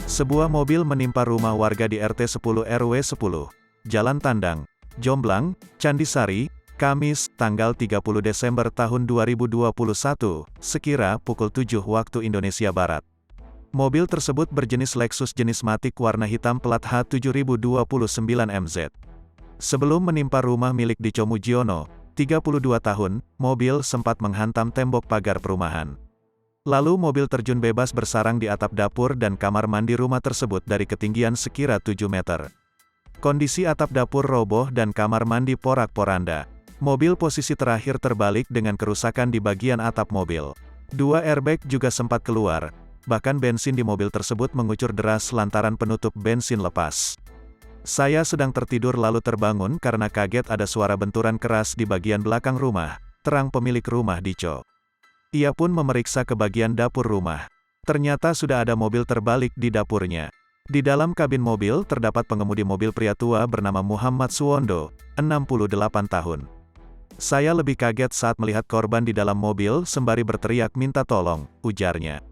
Sebuah mobil menimpa rumah warga di RT 10 RW 10, Jalan Tandang, Jomblang, Candisari, Kamis, tanggal 30 Desember tahun 2021, sekira pukul 7 waktu Indonesia Barat. Mobil tersebut berjenis Lexus jenis Matic warna hitam plat H7029MZ. Sebelum menimpa rumah milik Dico Mujiono, 32 tahun, mobil sempat menghantam tembok pagar perumahan. Lalu mobil terjun bebas bersarang di atap dapur dan kamar mandi rumah tersebut dari ketinggian sekira 7 meter. Kondisi atap dapur roboh dan kamar mandi porak-poranda. Mobil posisi terakhir terbalik dengan kerusakan di bagian atap mobil. 2 airbag juga sempat keluar, bahkan bensin di mobil tersebut mengucur deras lantaran penutup bensin lepas. Saya sedang tertidur lalu terbangun karena kaget ada suara benturan keras di bagian belakang rumah, terang pemilik rumah Dico. Ia pun memeriksa ke bagian dapur rumah. Ternyata sudah ada mobil terbalik di dapurnya. Di dalam kabin mobil terdapat pengemudi mobil pria tua bernama Muhammad Suwondo, 68 tahun. Saya lebih kaget saat melihat korban di dalam mobil sembari berteriak minta tolong, ujarnya.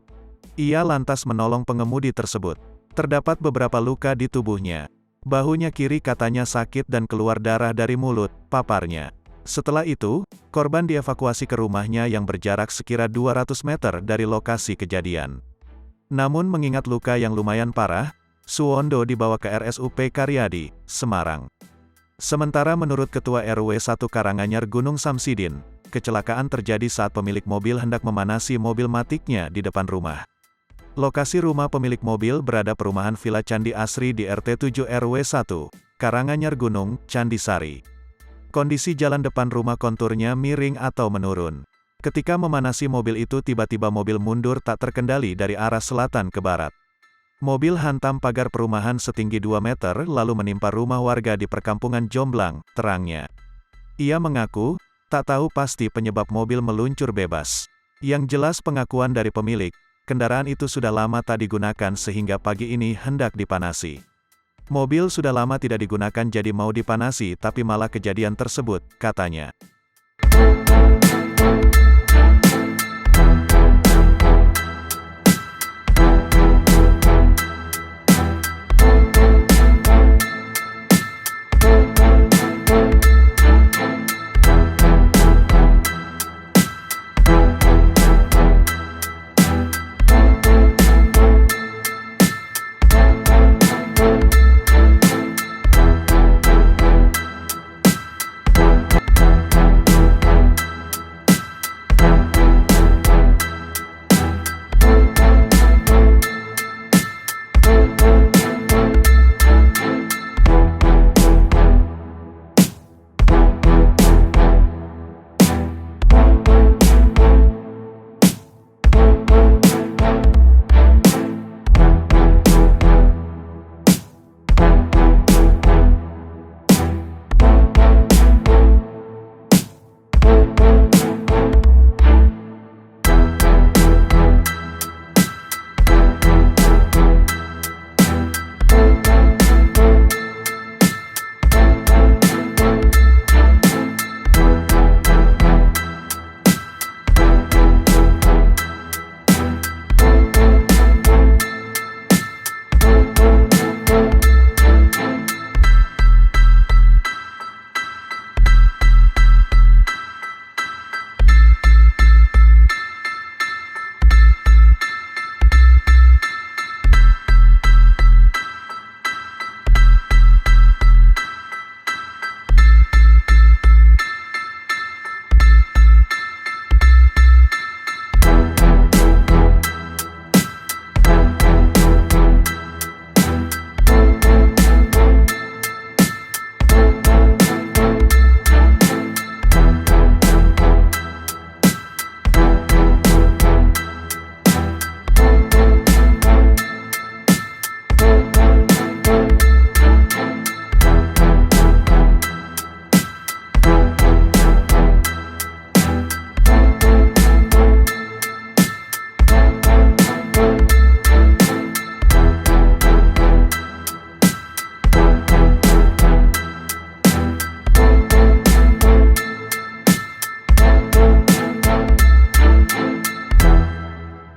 Ia lantas menolong pengemudi tersebut. Terdapat beberapa luka di tubuhnya. Bahunya kiri katanya sakit dan keluar darah dari mulut, paparnya. Setelah itu, korban dievakuasi ke rumahnya yang berjarak sekira 200 meter dari lokasi kejadian. Namun mengingat luka yang lumayan parah, Suwondo dibawa ke RSUP Karyadi, Semarang. Sementara menurut Ketua RW 1 Karanganyar Gunung Samsidin, kecelakaan terjadi saat pemilik mobil hendak memanasi mobil Maticnya di depan rumah. Lokasi rumah pemilik mobil berada perumahan Villa Candi Asri di RT 7 RW 1, Karanganyar Gunung, Candisari. Kondisi jalan depan rumah konturnya miring atau menurun. Ketika memanasi mobil itu tiba-tiba mobil mundur tak terkendali dari arah selatan ke barat. Mobil hantam pagar perumahan setinggi 2 meter lalu menimpa rumah warga di perkampungan Jomblang, terangnya. Ia mengaku, tak tahu pasti penyebab mobil meluncur bebas. Yang jelas pengakuan dari pemilik, kendaraan itu sudah lama tak digunakan sehingga pagi ini hendak dipanasi. Mobil sudah lama tidak digunakan jadi mau dipanasi tapi malah kejadian tersebut, katanya.